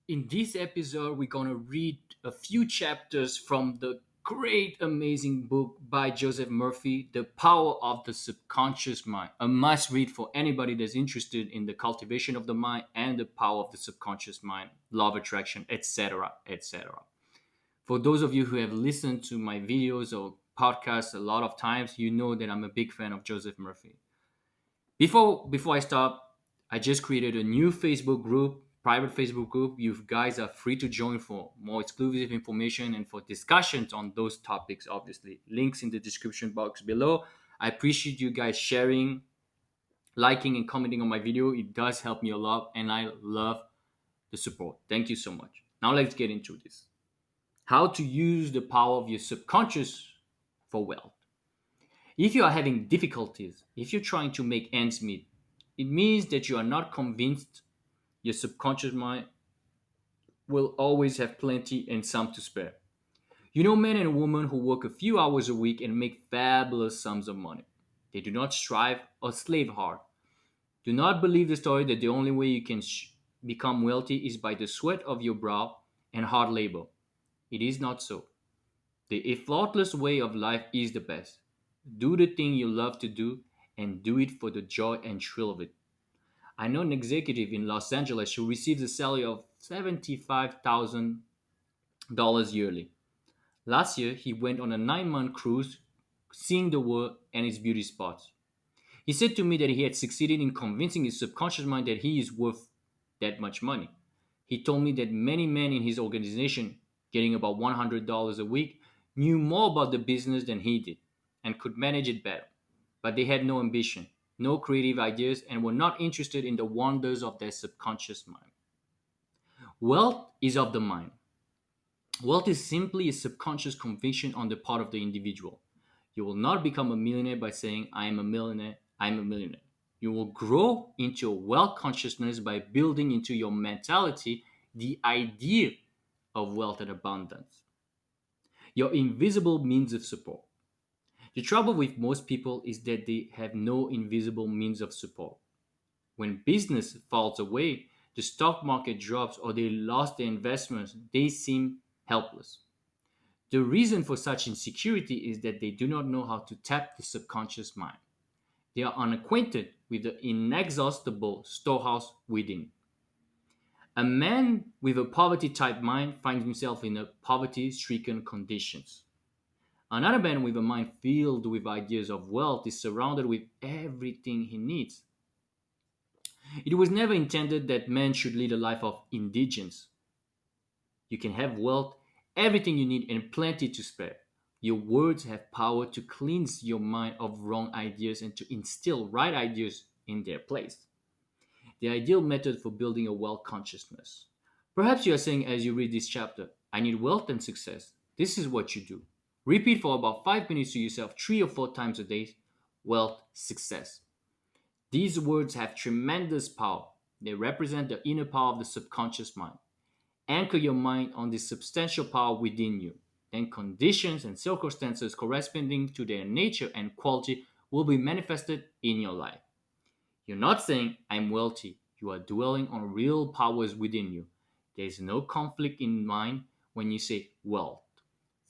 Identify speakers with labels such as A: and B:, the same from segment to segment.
A: In this episode, we're going to read a few chapters from the great, amazing book by Joseph Murphy, The Power of the Subconscious Mind. A must read for anybody that's interested in the cultivation of the mind and the power of the subconscious mind, law of attraction, etc. etc. For those of you who have listened to my videos or podcasts a lot of times, you know that I'm a big fan of Joseph Murphy. Before I start, I just created a new Facebook group, private Facebook group. You guys are free to join for more exclusive information and for discussions on those topics. Obviously, links in the description box below. I appreciate you guys sharing, liking, and commenting on my video. It does help me a lot, and I love the support. Thank you so much. Now let's get into this. How to use the power of your subconscious for wealth. If you are having difficulties, if you're trying to make ends meet, it means that you are not convinced your subconscious mind will always have plenty and some to spare. You know men and women who work a few hours a week and make fabulous sums of money. They do not strive or slave hard. Do not believe the story that the only way you can become wealthy is by the sweat of your brow and hard labor. It is not so. The effortless way of life is the best. Do the thing you love to do and do it for the joy and thrill of it. I know an executive in Los Angeles who receives a salary of $75,000 yearly. Last year, he went on a 9-month cruise, seeing the world and its beauty spots. He said to me that he had succeeded in convincing his subconscious mind that he is worth that much money. He told me that many men in his organization, getting about $100 a week, knew more about the business than he did and could manage it better. But they had no ambition, no creative ideas, and were not interested in the wonders of their subconscious mind. Wealth is of the mind. Wealth is simply a subconscious conviction on the part of the individual. You will not become a millionaire by saying, I am a millionaire, I'm a millionaire. You will grow into a wealth consciousness by building into your mentality the idea of wealth and abundance. Your invisible means of support. The trouble with most people is that they have no invisible means of support. When business falls away, the stock market drops, or they lost their investments, they seem helpless. The reason for such insecurity is that they do not know how to tap the subconscious mind. They are unacquainted with the inexhaustible storehouse within. A man with a poverty type mind finds himself in a poverty stricken conditions. Another man with a mind filled with ideas of wealth is surrounded with everything he needs. It was never intended that man should lead a life of indigence. You can have wealth, everything you need, and plenty to spare. Your words have power to cleanse your mind of wrong ideas and to instill right ideas in their place. The ideal method for building a wealth consciousness. Perhaps you are saying as you read this chapter, I need wealth and success. This is what you do. Repeat for about 5 minutes to yourself 3 or 4 times a day wealth, success. These words have tremendous power. They represent the inner power of the subconscious mind. Anchor your mind on this substantial power within you. Then conditions and circumstances corresponding to their nature and quality will be manifested in your life. You're not saying, I'm wealthy. You are dwelling on real powers within you. There is no conflict in mind when you say wealth.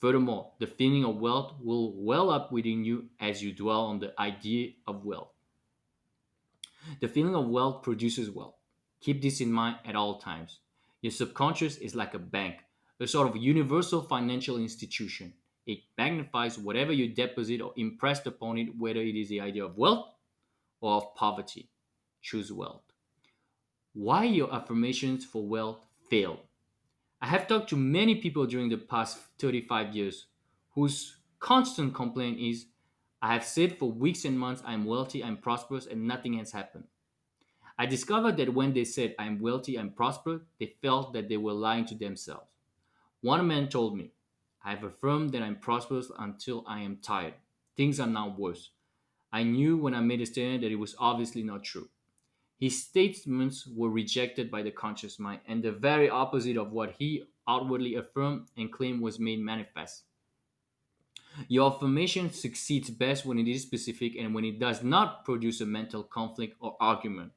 A: Furthermore, the feeling of wealth will well up within you as you dwell on the idea of wealth. The feeling of wealth produces wealth. Keep this in mind at all times. Your subconscious is like a bank, a sort of universal financial institution. It magnifies whatever you deposit or impressed upon it, whether it is the idea of wealth or of poverty. Choose wealth. Why your affirmations for wealth fail. I have talked to many people during the past 35 years whose constant complaint is, I have said for weeks and months I'm wealthy, I'm prosperous, and nothing has happened. I discovered that when they said I'm wealthy, I'm prosperous, they felt that they were lying to themselves. One man told me, I have affirmed that I'm prosperous until I am tired. Things are now worse. I knew when I made a statement that it was obviously not true. His statements were rejected by the conscious mind, and the very opposite of what he outwardly affirmed and claimed was made manifest. Your affirmation succeeds best when it is specific and when it does not produce a mental conflict or argument.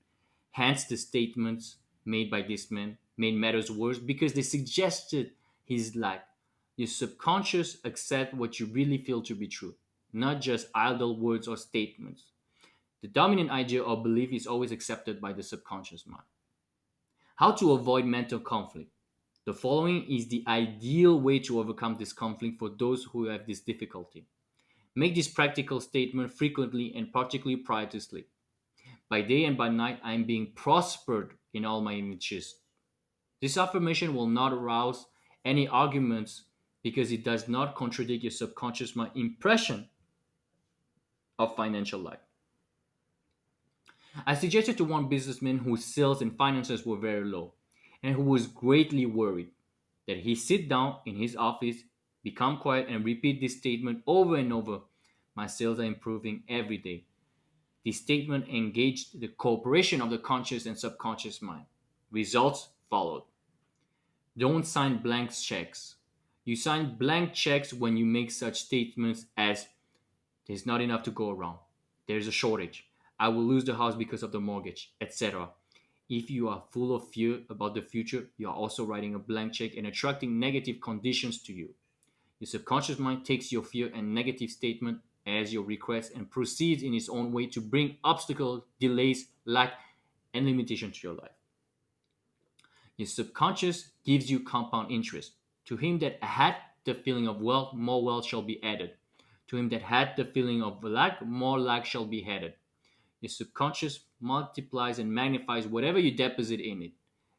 A: Hence the statements made by this man. made matters worse because they suggested his lack. Your subconscious accepts what you really feel to be true, not just idle words or statements. The dominant idea or belief is always accepted by the subconscious mind. How to avoid mental conflict? The following is the ideal way to overcome this conflict for those who have this difficulty. Make this practical statement frequently and particularly prior to sleep. By day and by night, I am being prospered in all my images. This affirmation will not arouse any arguments because it does not contradict your subconscious mind impression of financial life. I suggested to one businessman whose sales and finances were very low and who was greatly worried that he sit down in his office, become quiet, and repeat this statement over and over. My sales are improving every day. This statement engaged the cooperation of the conscious and subconscious mind. Results followed. Don't sign blank checks. You sign blank checks when you make such statements as there's not enough to go around. There's a shortage. I will lose the house because of the mortgage, etc. If you are full of fear about the future, you are also writing a blank check and attracting negative conditions to you. Your subconscious mind takes your fear and negative statement as your request and proceeds in its own way to bring obstacles, delays, lack, and limitation to your life. Your subconscious gives you compound interest. To him that had the feeling of wealth, more wealth shall be added. To him that had the feeling of lack, more lack shall be added. Your subconscious multiplies and magnifies whatever you deposit in it.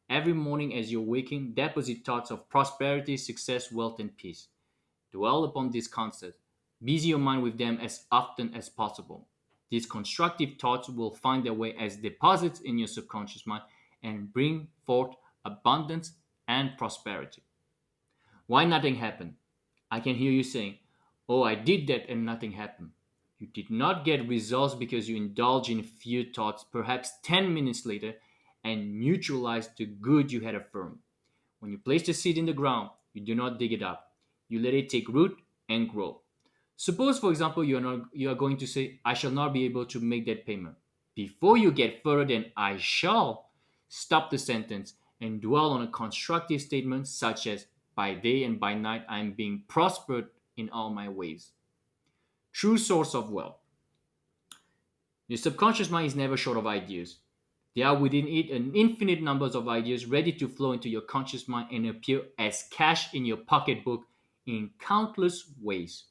A: Every morning as you're waking, deposit thoughts of prosperity, success, wealth, and peace. Dwell upon these concepts. Busy your mind with them as often as possible. These constructive thoughts will find their way as deposits in your subconscious mind and bring forth abundance and prosperity. Why nothing happened? I can hear you saying, oh, I did that and nothing happened. You did not get results because you indulge in fear thoughts perhaps 10 minutes later and neutralize the good you had affirmed. When you place the seed in the ground, you do not dig it up. You let it take root and grow. Suppose, for example, you are going to say, I shall not be able to make that payment. Before you get further than I shall, stop the sentence and dwell on a constructive statement such as, by day and by night I am being prospered in all my ways. True source of wealth. Your subconscious mind is never short of ideas. There are within it an infinite numbers of ideas ready to flow into your conscious mind and appear as cash in your pocketbook in countless ways.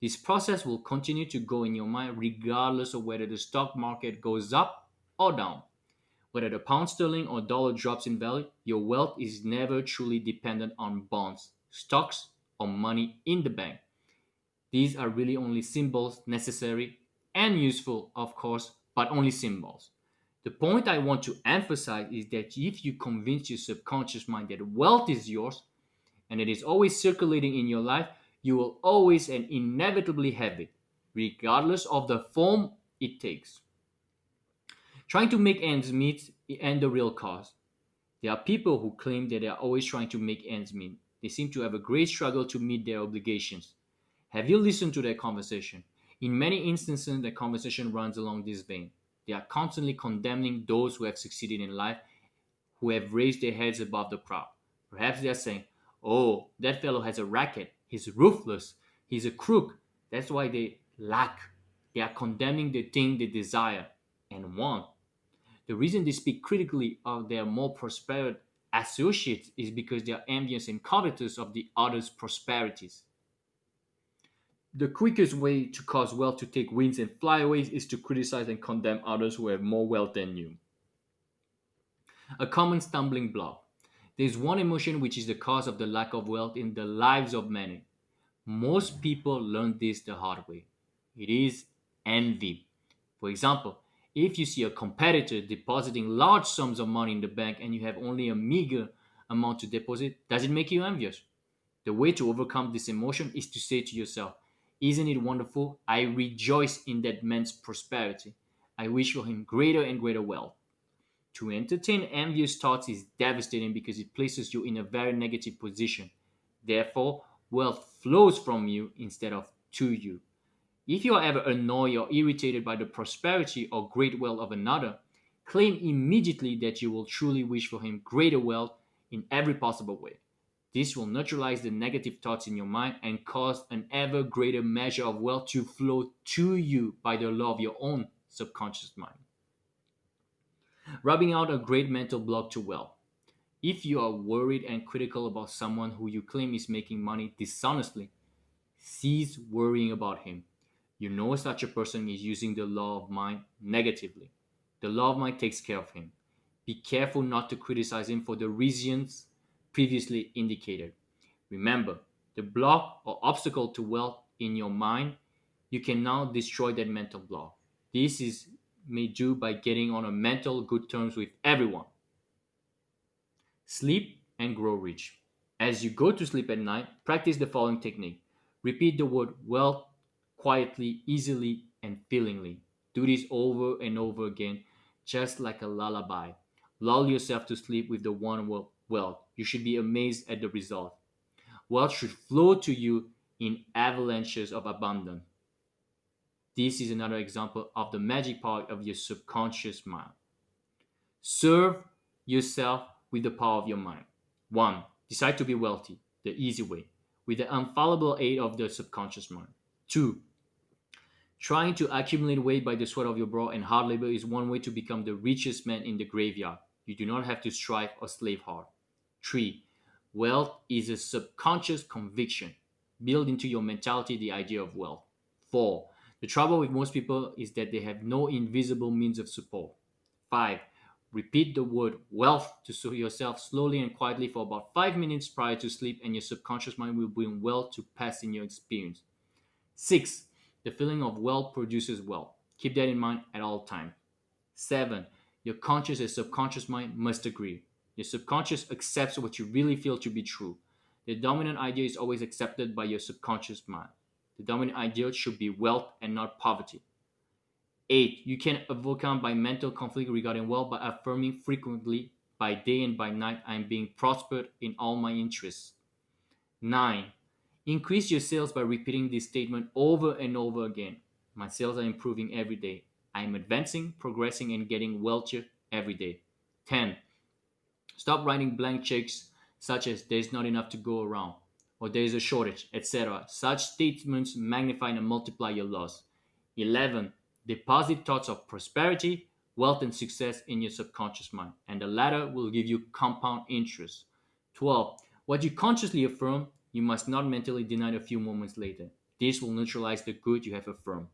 A: This process will continue to go in your mind regardless of whether the stock market goes up or down. Whether the pound sterling or dollar drops in value, your wealth is never truly dependent on bonds, stocks, or money in the bank. These are really only symbols necessary and useful, of course, but only symbols. The point I want to emphasize is that if you convince your subconscious mind that wealth is yours and it is always circulating in your life, you will always and inevitably have it, regardless of the form it takes. Trying to make ends meet and the real cause. There are people who claim that they are always trying to make ends meet. They seem to have a great struggle to meet their obligations. Have you listened to their conversation? In many instances, the conversation runs along this vein. They are constantly condemning those who have succeeded in life, who have raised their heads above the crowd. Perhaps they are saying, oh, that fellow has a racket. He's ruthless. He's a crook. That's why they lack. They are condemning the thing they desire and want. The reason they speak critically of their more prosperous associates is because they are envious and covetous of the other's prosperities. The quickest way to cause wealth to take wings and fly away is to criticize and condemn others who have more wealth than you. A common stumbling block. There is one emotion which is the cause of the lack of wealth in the lives of many. Most people learn this the hard way. It is envy. For example, if you see a competitor depositing large sums of money in the bank and you have only a meager amount to deposit, does it make you envious? The way to overcome this emotion is to say to yourself, isn't it wonderful? I rejoice in that man's prosperity. I wish for him greater and greater wealth. To entertain envious thoughts is devastating because it places you in a very negative position. Therefore, wealth flows from you instead of to you. If you are ever annoyed or irritated by the prosperity or great wealth of another, claim immediately that you will truly wish for him greater wealth in every possible way. This will neutralize the negative thoughts in your mind and cause an ever greater measure of wealth to flow to you by the law of your own subconscious mind. Rubbing out a great mental block to wealth. If you are worried and critical about someone who you claim is making money dishonestly, cease worrying about him. You know such a person is using the law of mind negatively. The law of mind takes care of him. Be careful not to criticize him for the reasons previously indicated. Remember, the block or obstacle to wealth in your mind, you can now destroy that mental block. This is made do by getting on a mental good terms with everyone. Sleep and grow rich. As you go to sleep at night, practice the following technique. Repeat the word wealth quietly, easily, and feelingly. Do this over and over again, just like a lullaby. Lull yourself to sleep with the one word wealth. You should be amazed at the result. Wealth should flow to you in avalanches of abundance. This is another example of the magic power of your subconscious mind. Serve yourself with the power of your mind. 1. Decide to be wealthy, the easy way, with the infallible aid of the subconscious mind. 2. Trying to accumulate weight by the sweat of your brow and hard labor is one way to become the richest man in the graveyard. You do not have to strive or slave hard. 3. Wealth is a subconscious conviction. Build into your mentality the idea of wealth. 4. The trouble with most people is that they have no invisible means of support. 5. Repeat the word wealth to yourself slowly and quietly for about 5 minutes prior to sleep, and your subconscious mind will bring wealth to pass in your experience. 6. The feeling of wealth produces wealth. Keep that in mind at all times. 7. Your conscious and subconscious mind must agree. Your subconscious accepts what you really feel to be true. The dominant idea is always accepted by your subconscious mind. The dominant ideal should be wealth and not poverty. 8. You can overcome by mental conflict regarding wealth by affirming frequently, by day and by night, I am being prospered in all my interests. 9. Increase your sales by repeating this statement over and over again. My sales are improving every day. I am advancing, progressing, and getting wealthier every day. 10. Stop writing blank checks such as there's not enough to go around or there is a shortage, etc. Such statements magnify and multiply your loss. 11. Deposit thoughts of prosperity, wealth, and success in your subconscious mind, and the latter will give you compound interest. 12. What you consciously affirm, you must not mentally deny a few moments later. This will neutralize the good you have affirmed.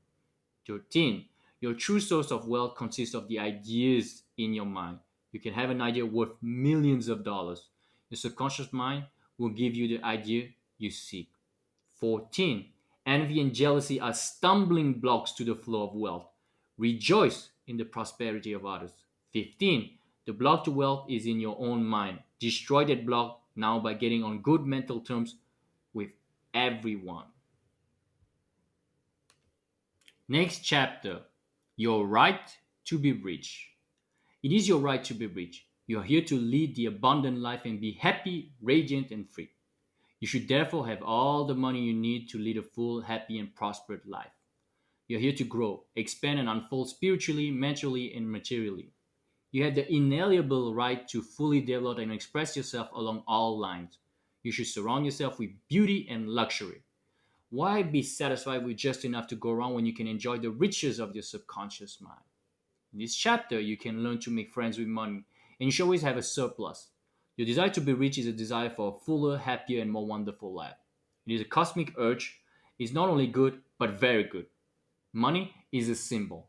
A: 13. Your true source of wealth consists of the ideas in your mind. You can have an idea worth millions of dollars. Your subconscious mind will give you the idea you seek. 14. Envy and jealousy are stumbling blocks to the flow of wealth. Rejoice in the prosperity of others. 15. The block to wealth is in your own mind. Destroy that block now by getting on good mental terms with everyone. Next chapter. Your right to be rich. It is your right to be rich. You are here to lead the abundant life and be happy, radiant, and free. You should therefore have all the money you need to lead a full, happy, and prospered life. You're here to grow, expand, and unfold spiritually, mentally, and materially. You have the inalienable right to fully develop and express yourself along all lines. You should surround yourself with beauty and luxury. Why be satisfied with just enough to go around when you can enjoy the riches of your subconscious mind? In this chapter, you can learn to make friends with money, and you should always have a surplus. Your desire to be rich is a desire for a fuller, happier, and more wonderful life. It is a cosmic urge. It's not only good, but very good. Money is a symbol.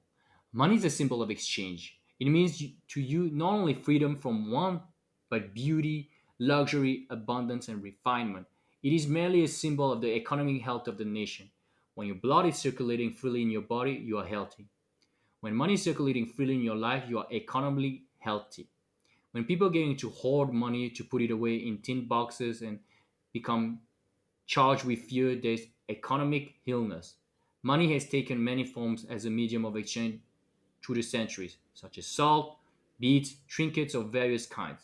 A: Money is a symbol of exchange. It means to you not only freedom from want, but beauty, luxury, abundance, and refinement. It is merely a symbol of the economic health of the nation. When your blood is circulating freely in your body, you are healthy. When money is circulating freely in your life, you are economically healthy. When people get into hoard money to put it away in tin boxes and become charged with fear, there's economic illness. Money has taken many forms as a medium of exchange through the centuries, such as salt, beads, trinkets of various kinds.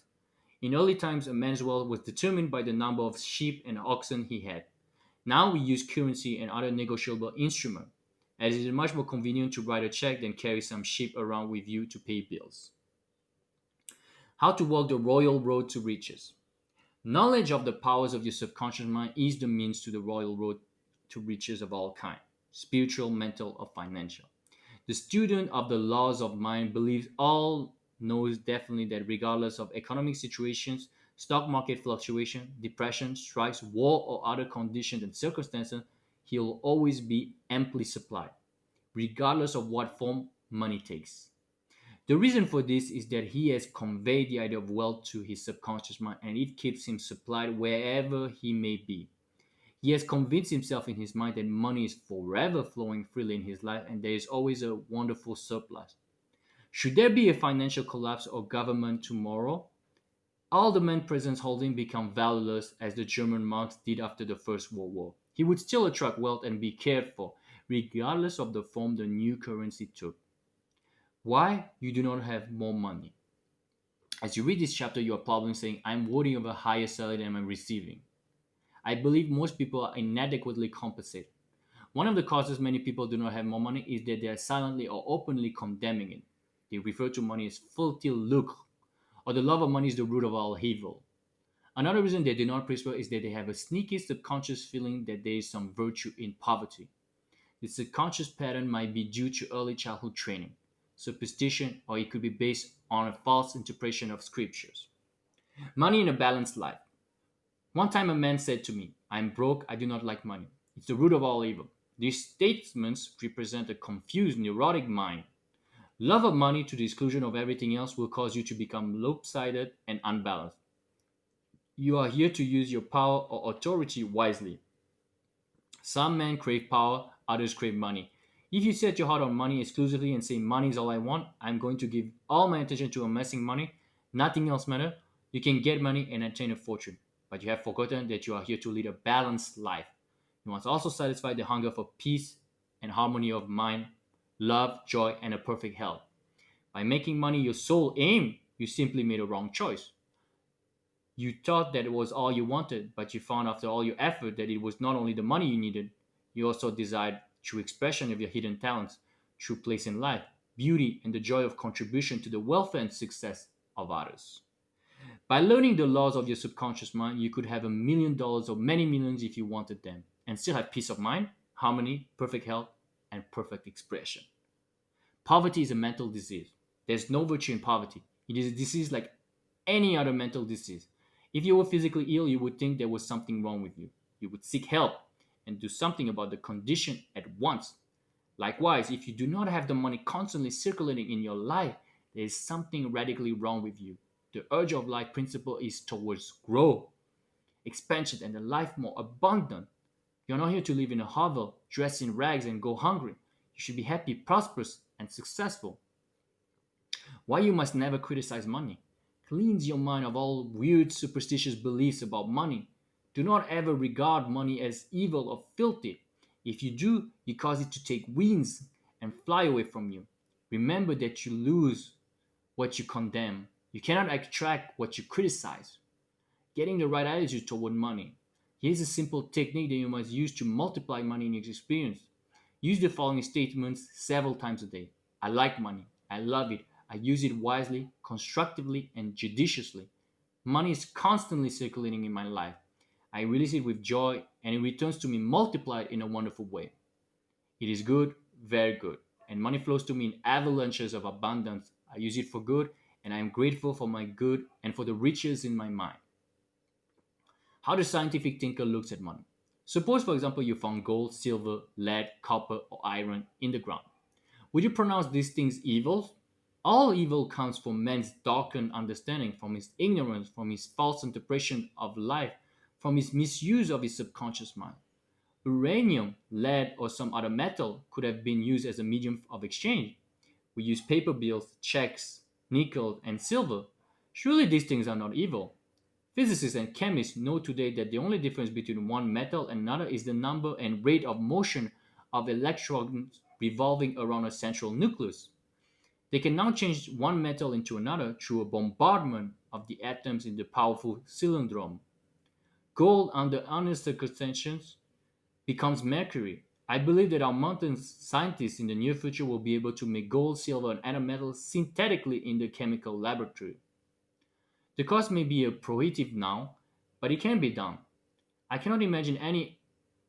A: In early times, a man's wealth was determined by the number of sheep and oxen he had. Now we use currency and other negotiable instruments, as it is much more convenient to write a check than carry some sheep around with you to pay bills. How to walk the royal road to riches. Knowledge of the powers of your subconscious mind is the means to the royal road to riches of all kind, spiritual, mental, or financial. The student of the laws of mind believes all knows definitely that regardless of economic situations, stock market fluctuation, depression, strikes, war, or other conditions and circumstances, he'll always be amply supplied, regardless of what form money takes. The reason for this is that he has conveyed the idea of wealth to his subconscious mind and it keeps him supplied wherever he may be. He has convinced himself in his mind that money is forever flowing freely in his life and there is always a wonderful surplus. Should there be a financial collapse or government tomorrow, all the men present holding become valueless as the German marks did after the First World War. He would still attract wealth and be cared for, regardless of the form the new currency took. Why you do not have more money? As you read this chapter, you are probably saying, I'm worthy of a higher salary than I'm receiving. I believe most people are inadequately compensated. One of the causes many people do not have more money is that they are silently or openly condemning it. They refer to money as filthy lucre, or the love of money is the root of all evil. Another reason they do not prosper is that they have a sneaky subconscious feeling that there is some virtue in poverty. The subconscious pattern might be due to early childhood training, superstition, or it could be based on a false interpretation of scriptures. Money in a balanced life. One time a man said to me, I'm broke, I do not like money. It's the root of all evil. These statements represent a confused, neurotic mind. Love of money to the exclusion of everything else will cause you to become lopsided and unbalanced. You are here to use your power or authority wisely. Some men crave power, others crave money. If you set your heart on money exclusively and say money is all I want, I'm going to give all my attention to amassing money, nothing else matters, you can get money and attain a fortune. But you have forgotten that you are here to lead a balanced life. You must also satisfy the hunger for peace and harmony of mind, love, joy, and a perfect health. By making money your sole aim, you simply made a wrong choice. You thought that it was all you wanted, but you found after all your effort that it was not only the money you needed, you also desired true expression of your hidden talents, true place in life, beauty, and the joy of contribution to the welfare and success of others. By learning the laws of your subconscious mind, you could have $1 million or many millions if you wanted them, and still have peace of mind, harmony, perfect health, and perfect expression. Poverty is a mental disease. There's no virtue in poverty. It is a disease like any other mental disease. If you were physically ill, you would think there was something wrong with you. You would seek help and do something about the condition at once. Likewise, if you do not have the money constantly circulating in your life, there is something radically wrong with you. The urge of life principle is towards growth, expansion, and a life more abundant. You're not here to live in a hovel, dress in rags, and go hungry. You should be happy, prosperous, and successful. Why you must never criticize money. Cleanse your mind of all weird superstitious beliefs about money. Do not ever regard money as evil or filthy. If you do, you cause it to take wings and fly away from you. Remember that you lose what you condemn. You cannot attract what you criticize. Getting the right attitude toward money. Here's a simple technique that you must use to multiply money in your experience. Use the following statements several times a day. I like money. I love it. I use it wisely, constructively, and judiciously. Money is constantly circulating in my life. I release it with joy, and it returns to me multiplied in a wonderful way. It is good, very good, and money flows to me in avalanches of abundance. I use it for good, and I am grateful for my good and for the riches in my mind. How the scientific thinker looks at money. Suppose, for example, you found gold, silver, lead, copper, or iron in the ground. Would you pronounce these things evil? All evil comes from man's darkened understanding, from his ignorance, from his false interpretation of life, from his misuse of his subconscious mind. Uranium, lead, or some other metal could have been used as a medium of exchange. We use paper bills, checks, nickel, and silver. Surely these things are not evil. Physicists and chemists know today that the only difference between one metal and another is the number and rate of motion of electrons revolving around a central nucleus. They can now change one metal into another through a bombardment of the atoms in the powerful cylindrome. Gold, under honest circumstances, becomes mercury. I believe that our mountain scientists in the near future will be able to make gold, silver, and other metals synthetically in the chemical laboratory. The cost may be a prohibitive now, but it can be done. I cannot imagine any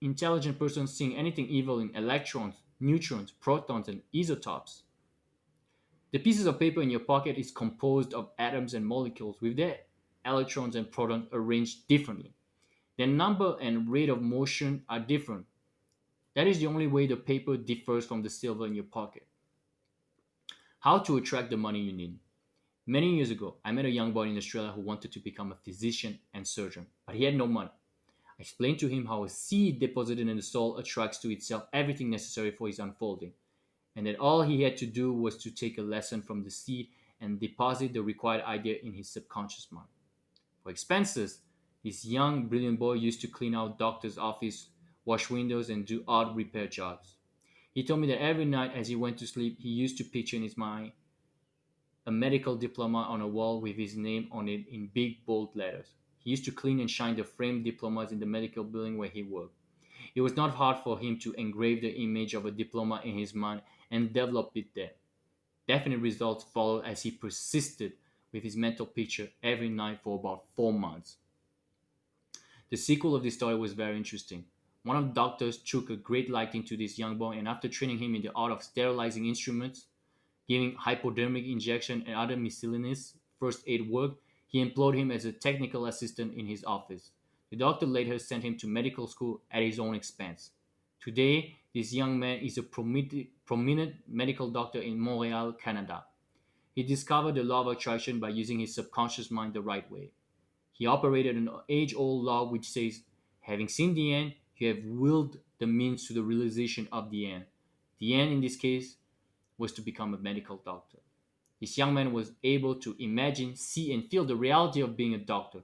A: intelligent person seeing anything evil in electrons, neutrons, protons, and isotopes. The pieces of paper in your pocket is composed of atoms and molecules with their electrons and protons arranged differently. Their number and rate of motion are different. That is the only way the paper differs from the silver in your pocket. How to attract the money you need. Many years ago, I met a young boy in Australia who wanted to become a physician and surgeon, but he had no money. I explained to him how a seed deposited in the soil attracts to itself everything necessary for its unfolding, and that all he had to do was to take a lesson from the seed and deposit the required idea in his subconscious mind. For expenses, this young, brilliant boy used to clean out doctor's office, wash windows, and do odd repair jobs. He told me that every night as he went to sleep, he used to picture in his mind a medical diploma on a wall with his name on it in big bold letters. He used to clean and shine the framed diplomas in the medical building where he worked. It was not hard for him to engrave the image of a diploma in his mind and develop it there. Definite results followed as he persisted with his mental picture every night for about 4 months. The sequel of this story was very interesting. One of the doctors took a great liking to this young boy, and after training him in the art of sterilizing instruments, giving hypodermic injection and other miscellaneous first aid work, he employed him as a technical assistant in his office. The doctor later sent him to medical school at his own expense. Today, this young man is a prominent medical doctor in Montreal, Canada. He discovered the law of attraction by using his subconscious mind the right way. He operated an age old law which says, having seen the end, you have willed the means to the realization of the end. The end, in this case, was to become a medical doctor. This young man was able to imagine, see, and feel the reality of being a doctor.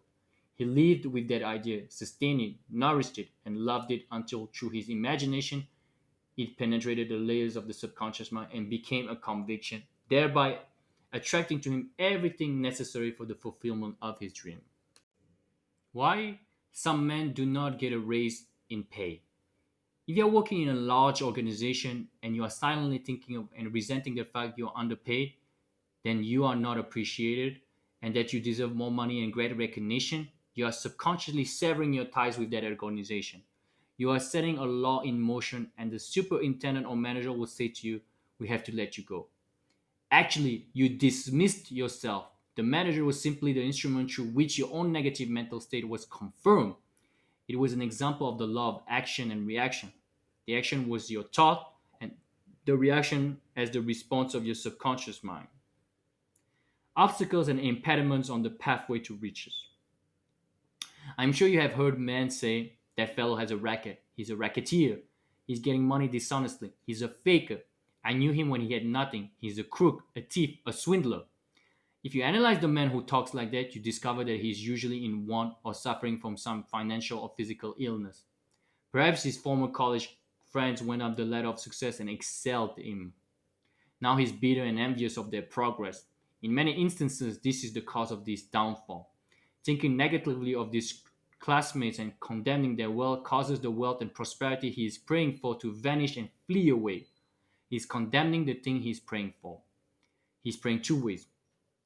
A: He lived with that idea, sustained it, nourished it, and loved it until, through his imagination, it penetrated the layers of the subconscious mind and became a conviction, thereby attracting to him everything necessary for the fulfillment of his dream. Why some men do not get a raise in pay. If you're working in a large organization and you are silently thinking of and resenting the fact you're underpaid, then you are not appreciated and that you deserve more money and greater recognition, you are subconsciously severing your ties with that organization. You are setting a law in motion, and the superintendent or manager will say to you, we have to let you go. Actually, you dismissed yourself. The manager was simply the instrument through which your own negative mental state was confirmed. It was an example of the law of action and reaction. The action was your thought, and the reaction as the response of your subconscious mind. Obstacles and impediments on the pathway to riches. I'm sure you have heard men say, that fellow has a racket. He's a racketeer. He's getting money dishonestly. He's a faker. I knew him when he had nothing. He's a crook, a thief, a swindler. If you analyze the man who talks like that, you discover that he is usually in want or suffering from some financial or physical illness. Perhaps his former college friends went up the ladder of success and excelled him. Now he's bitter and envious of their progress. In many instances, this is the cause of this downfall. Thinking negatively of these classmates and condemning their wealth causes the wealth and prosperity he is praying for to vanish and flee away. He's condemning the thing he's praying for. He's praying two ways.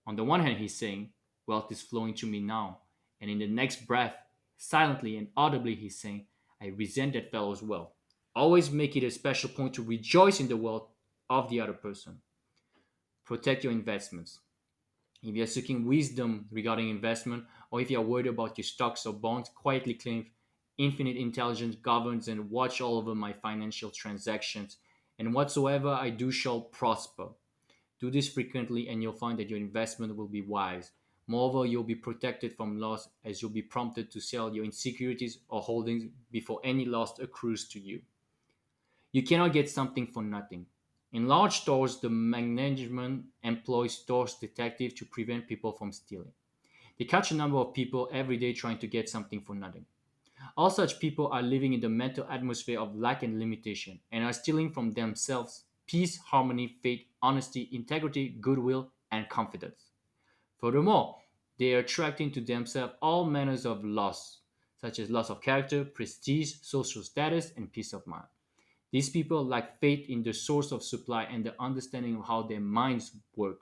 A: On the one hand, he's saying, wealth is flowing to me now. And in the next breath, silently and audibly, he's saying, I resent that fellow's wealth. Always make it a special point to rejoice in the wealth of the other person. Protect your investments. If you're seeking wisdom regarding investment, or if you're worried about your stocks or bonds, quietly claim infinite intelligence governs and watch all over my financial transactions, and whatsoever I do shall prosper. Do this frequently, and you'll find that your investment will be wise. Moreover, you'll be protected from loss as you'll be prompted to sell your insecurities or holdings before any loss accrues to you. You cannot get something for nothing. In large stores, the management employs stores detectives to prevent people from stealing. They catch a number of people every day trying to get something for nothing. All such people are living in the mental atmosphere of lack and limitation and are stealing from themselves peace, harmony, faith, honesty, integrity, goodwill, and confidence. Furthermore, they are attracting to themselves all manners of loss, such as loss of character, prestige, social status, and peace of mind. These people lack faith in the source of supply and the understanding of how their minds work.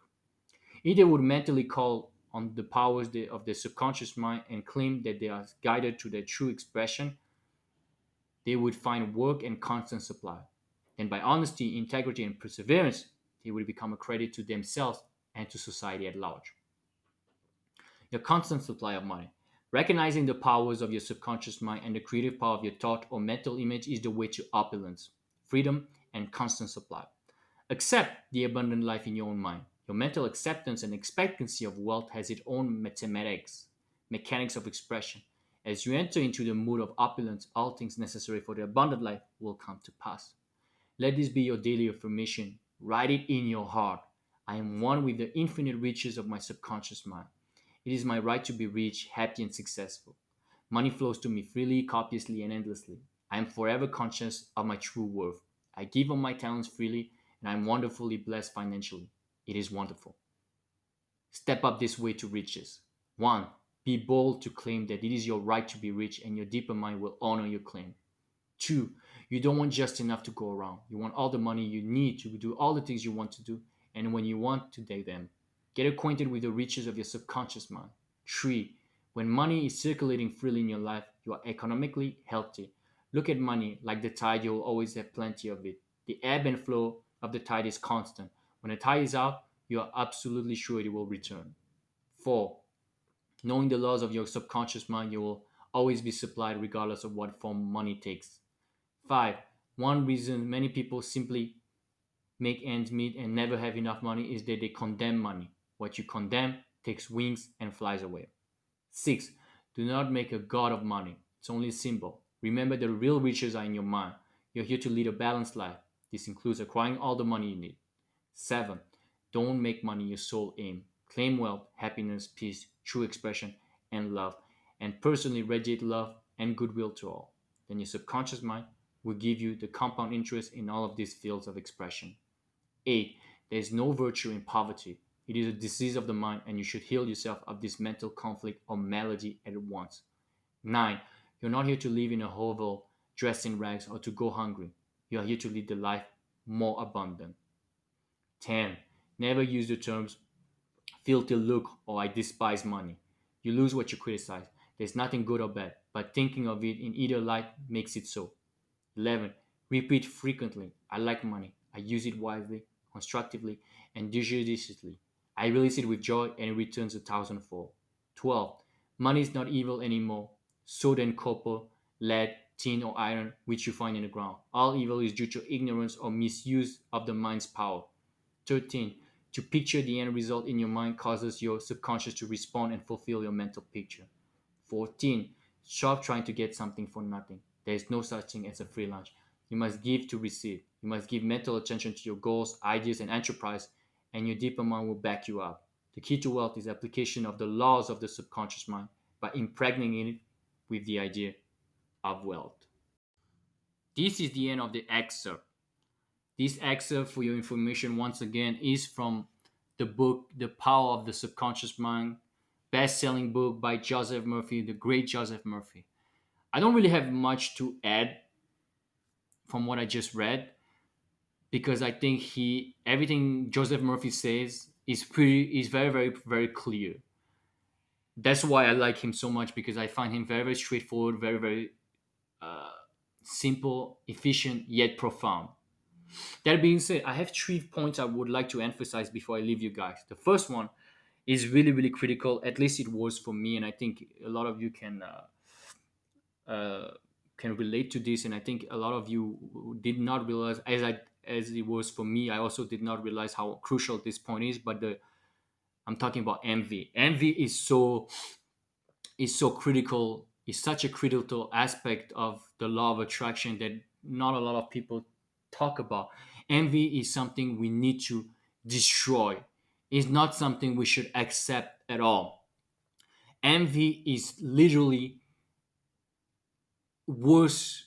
A: If they would mentally call on the powers of the subconscious mind and claim that they are guided to their true expression, they would find work and constant supply. And by honesty, integrity, and perseverance, they would become a credit to themselves and to society at large. Your constant supply of money. Recognizing the powers of your subconscious mind and the creative power of your thought or mental image is the way to opulence, freedom, and constant supply. Accept the abundant life in your own mind. Your mental acceptance and expectancy of wealth has its own mathematics, mechanics of expression. As you enter into the mood of opulence, all things necessary for the abundant life will come to pass. Let this be your daily affirmation. Write it in your heart. I am one with the infinite riches of my subconscious mind. It is my right to be rich, happy, and successful. Money flows to me freely, copiously, and endlessly. I am forever conscious of my true worth. I give of my talents freely, and I am wonderfully blessed financially. It is wonderful. Step up this way to riches. 1. Be bold to claim that it is your right to be rich, and your deeper mind will honor your claim. 2. You don't want just enough to go around. You want all the money you need to do all the things you want to do, and when you want to do them. Get acquainted with the riches of your subconscious mind. 3. When money is circulating freely in your life, you are economically healthy. Look at money like the tide, you will always have plenty of it. The ebb and flow of the tide is constant. When the tide is out, you are absolutely sure it will return. 4. Knowing the laws of your subconscious mind, you will always be supplied regardless of what form money takes. 5. One reason many people simply make ends meet and never have enough money is that they condemn money. What you condemn takes wings and flies away. 6. Do not make a god of money. It's only a symbol. Remember, the real riches are in your mind. You're here to lead a balanced life. This includes acquiring all the money you need. 7. Don't make money your sole aim. Claim wealth, happiness, peace, true expression, and love. And personally radiate love and goodwill to all. Then your subconscious mind will give you the compound interest in all of these fields of expression. 8. There is no virtue in poverty. It is a disease of the mind, and you should heal yourself of this mental conflict or malady at once. 9. You're not here to live in a hovel, dressed in rags, or to go hungry. You are here to lead the life more abundant. 10. Never use the terms filthy look or I despise money. You lose what you criticize. There's nothing good or bad, but thinking of it in either light makes it so. 11. Repeat frequently. I like money. I use it wisely, constructively, and judiciously. I release it with joy and it returns a thousandfold. 12. Money is not evil anymore. So then copper, lead, tin, or iron, which you find in the ground. All evil is due to ignorance or misuse of the mind's power. 13. To picture the end result in your mind causes your subconscious to respond and fulfill your mental picture. 14. Stop trying to get something for nothing. There is no such thing as a free lunch. You must give to receive. You must give mental attention to your goals, ideas, and enterprise, and your deeper mind will back you up. The key to wealth is application of the laws of the subconscious mind by impregnating it with the idea of wealth. This is the end of the excerpt. This excerpt, for your information, once again, is from the book The Power of the Subconscious Mind, best-selling book by Joseph Murphy, the great Joseph Murphy. I don't really have much to add from what I just read because I think he everything Joseph Murphy says is very very very clear. That's why I like him so much because I find him very very straightforward, very very uh, simple, efficient yet profound. That being said, I have 3 points I would like to emphasize before I leave you guys. The first one is really really critical. At least it was for me, and I think a lot of you uh, can relate to this. And I think a lot of you did not realize, as it was for me, I also did not realize how crucial this point is. But I'm talking about envy. Envy is so critical. Is such a critical aspect of the law of attraction that not a lot of people talk about. Envy is something we need to destroy. It's not something we should accept at all. Envy is literally worst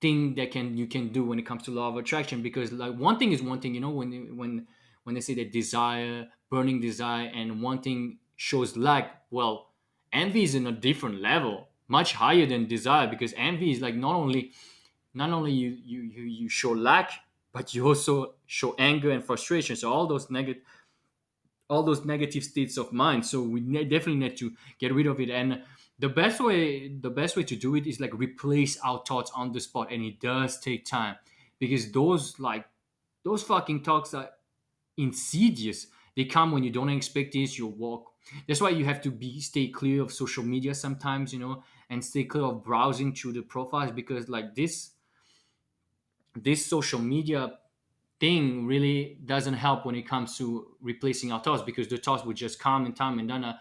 A: thing that can you can do when it comes to law of attraction, because like one thing is one thing, when they say that desire, burning desire, and one thing shows lack. Well, envy is in a different level, much higher than desire, because envy is like not only you show lack, but you also show anger and frustration. So all those negative all those negative states of mind. So we definitely need to get rid of it. And the best way to do it is like replace our thoughts on the spot, and it does take time, because those fucking thoughts are insidious. They come when you don't expect this. You walk. That's why you have to be stay clear of social media sometimes, and stay clear of browsing through the profiles, because like this social media thing really doesn't help when it comes to replacing our thoughts, because the thoughts would just come in time. And then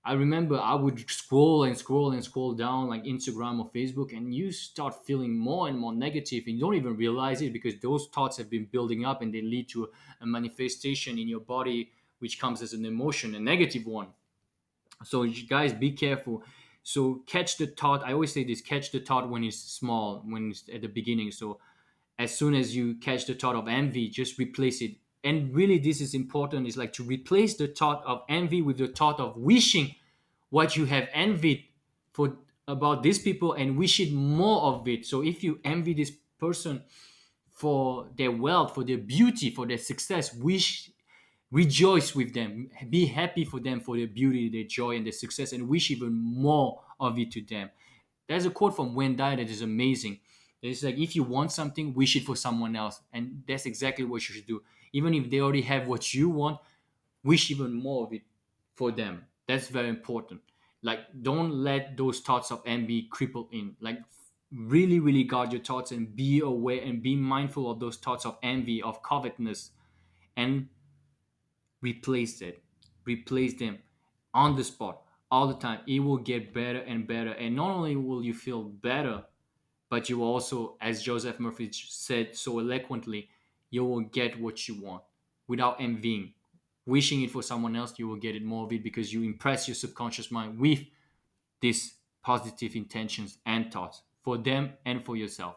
A: I remember I would scroll and scroll and scroll down like Instagram or Facebook, and you start feeling more and more negative, and you don't even realize it, because those thoughts have been building up and they lead to a manifestation in your body, which comes as an emotion, a negative one. So you guys, be careful. So catch the thought. I always say this: catch the thought when it's small, when it's at the beginning. So as soon as you catch the thought of envy, just replace it. And really, this is important, is like to replace the thought of envy with the thought of wishing what you have envied for about these people, and wishing more of it. So if you envy this person for their wealth, for their beauty, for their success, rejoice with them, be happy for them, for their beauty, their joy, and their success, and wish even more of it to them. There's a quote from Wayne Dyer that is amazing. It's like, if you want something, wish it for someone else. And that's exactly what you should do. Even if they already have what you want, wish even more of it for them. That's very important. Like, don't let those thoughts of envy cripple in. Like, really, really guard your thoughts, and be aware and be mindful of those thoughts of envy, of covetousness, and replace it. Replace them on the spot all the time. It will get better and better. And not only will you feel better, but you also, as Joseph Murphy said so eloquently, you will get what you want without envying. Wishing it for someone else, you will get it more of it, because you impress your subconscious mind with these positive intentions and thoughts for them and for yourself.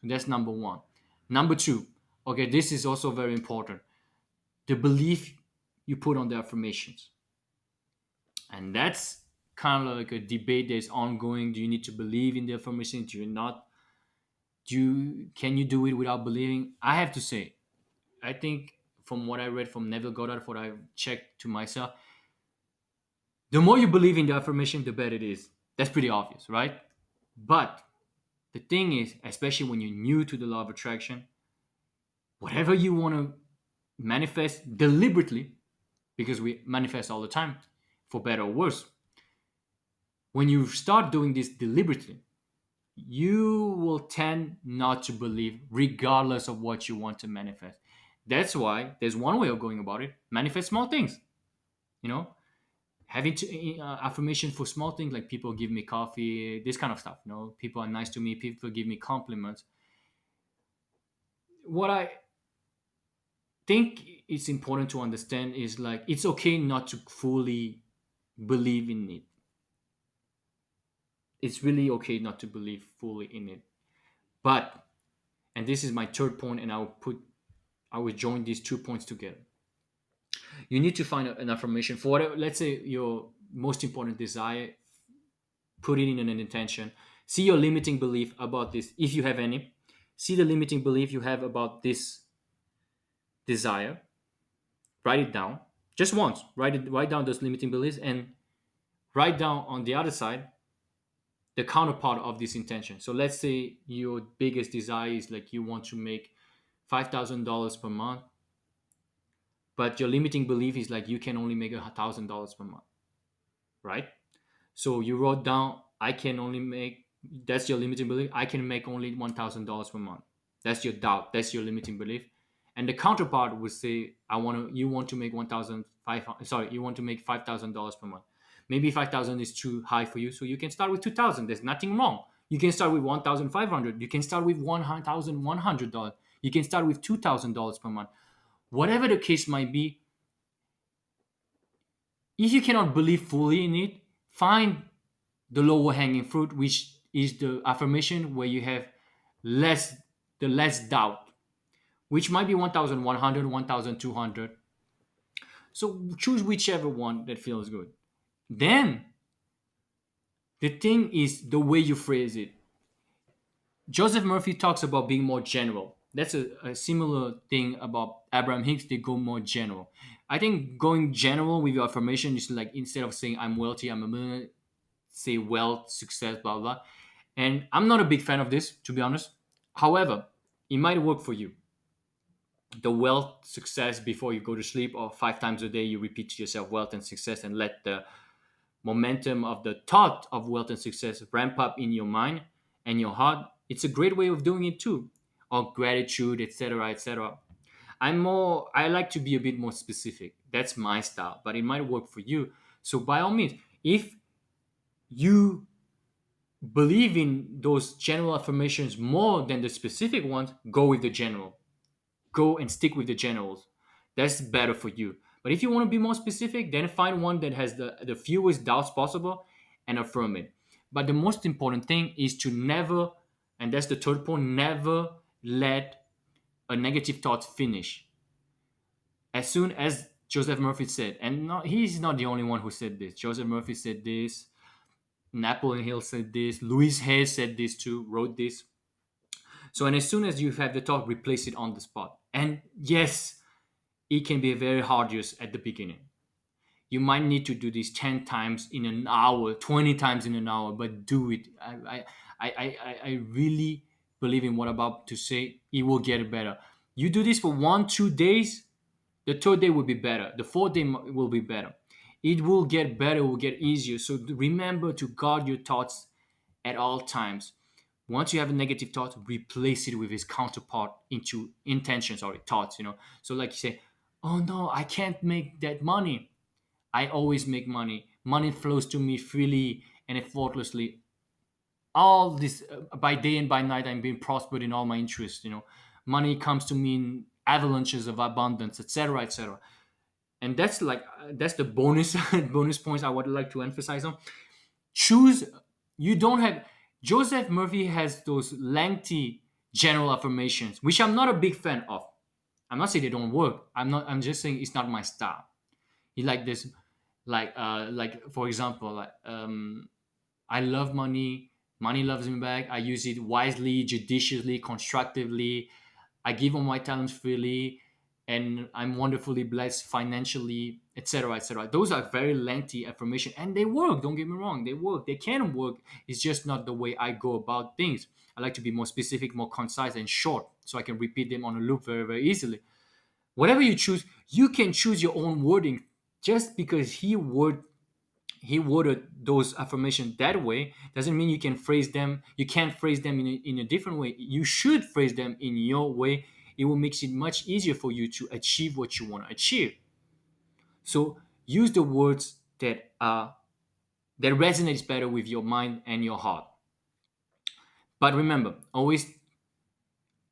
A: So that's number one. Number two, okay, this is also very important: the belief you put on the affirmations. And that's kind of like a debate that's ongoing. Do you need to believe in the affirmation? Do you not? Can you do it without believing? I have to say, I think from what I read from Neville Goddard, what I checked to myself, the more you believe in the affirmation, the better it is. That's pretty obvious, right? But the thing is, especially when you're new to the law of attraction, whatever you want to manifest deliberately, because we manifest all the time, for better or worse, when you start doing this deliberately, you will tend not to believe regardless of what you want to manifest. That's why there's one way of going about it: manifest small things. You know, having affirmation for small things, like people give me coffee, this kind of stuff. People are nice to me, people give me compliments. What I think it's important to understand is, like, it's okay not to fully believe in it. It's really okay not to believe fully in it. But, and this is my third point, and I will join these 2 points together. You need to find an affirmation for whatever, let's say, your most important desire. Put it in an intention. See your limiting belief about this, if you have any. See the limiting belief you have about this desire. Write it down. Just once. Write down those limiting beliefs, and write down on the other side the counterpart of this intention. So let's say your biggest desire is, like, you want to make $5,000 per month, but your limiting belief is like you can only make $1,000 per month, right? So you wrote down, I can only make, that's your limiting belief, I can make only $1,000 per month. That's your doubt, that's your limiting belief. And the counterpart would say, you want to make 1,500, sorry, you want to make $5,000 per month. Maybe 5,000 is too high for you, so you can start with 2,000. There's nothing wrong. You can start with 1,500. You can start with $1,100. You can start with $2,000 per month. Whatever the case might be, if you cannot believe fully in it, find the lower hanging fruit, which is the affirmation where you have less doubt, which might be 1,100, 1,200. So choose whichever one that feels good. Then the thing is the way you phrase it. Joseph Murphy talks about being more general. That's a similar thing about Abraham Hicks. They go more general. I think going general with your affirmation is like, instead of saying I'm wealthy, I'm a millionaire, say wealth, success, blah blah. And I'm not a big fan of this, to be honest. However, it might work for you. The wealth, success before you go to sleep, or 5 times a day you repeat to yourself wealth and success, and let the momentum of the thought of wealth and success ramp up in your mind and your heart. It's a great way of doing it too. Or gratitude, etc., etc. I like to be a bit more specific. That's my style, but it might work for you. So by all means, if you believe in those general affirmations more than the specific ones, go with the general. Go and stick with the generals. That's better for you. But if you want to be more specific, then find one that has the fewest doubts possible and affirm it. But the most important thing is to never, and that's the third point, never let a negative thought finish. As soon as Joseph Murphy said, and not, he's not the only one who said this. Joseph Murphy said this, Napoleon Hill said this, Louise Hay said this too, wrote this. So, and as soon as you have the thought, replace it on the spot. And yes, it can be very arduous at the beginning. You might need to do this 10 times in an hour, 20 times in an hour, but do it. I really believe in what I'm about to say. It will get better. You do this for 1, 2 days, the third day will be better. The fourth day will be better. It will get better, it will get easier. So remember to guard your thoughts at all times. Once you have a negative thought, replace it with its counterpart into intentions or thoughts, So like you say, oh no, I can't make that money. I always make money. Money flows to me freely and effortlessly. All this, by day and by night, I'm being prospered in all my interests. Money comes to me in avalanches of abundance, etc., etc. And that's the bonus bonus points I would like to emphasize on. Choose. You don't have. Joseph Murphy has those lengthy general affirmations, which I'm not a big fan of. I'm not saying they don't work. I'm just saying it's not my style. He like this, like for example, I love money. Money loves me back. I use it wisely, judiciously, constructively. I give all my talents freely, and I'm wonderfully blessed financially, etc., etc. Those are very lengthy affirmation, and they work. Don't get me wrong, they work. They can work. It's just not the way I go about things. I like to be more specific, more concise, and short, so I can repeat them on a loop very, very easily. Whatever you choose, you can choose your own wording. Just because he worded those affirmations that way doesn't mean you can't phrase them in a different way. You should phrase them in your way. It will make it much easier for you to achieve what you want to achieve. So use the words that resonates better with your mind and your heart. But remember, always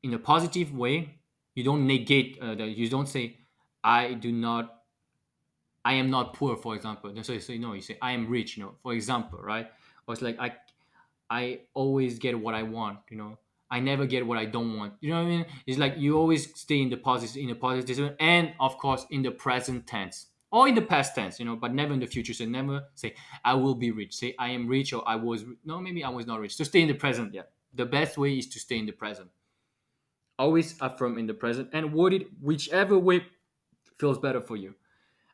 A: in a positive way. You don't negate you don't say I do not I am not poor, for example. So you say no, you say I am rich, for example, right? Or it's like I always get what I want. I never get what I don't want. You know what I mean? It's like you always stay in the positive, and of course in the present tense or in the past tense, but never in the future. So never say I will be rich. Say I am rich, or I was no, maybe I was not rich. So stay in the present. Yeah, the best way is to stay in the present. Always affirm in the present and word it whichever way feels better for you.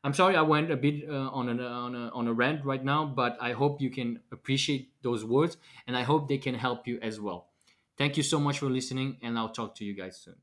A: I'm sorry I went a bit on a rant right now, but I hope you can appreciate those words, and I hope they can help you as well. Thank you so much for listening, and I'll talk to you guys soon.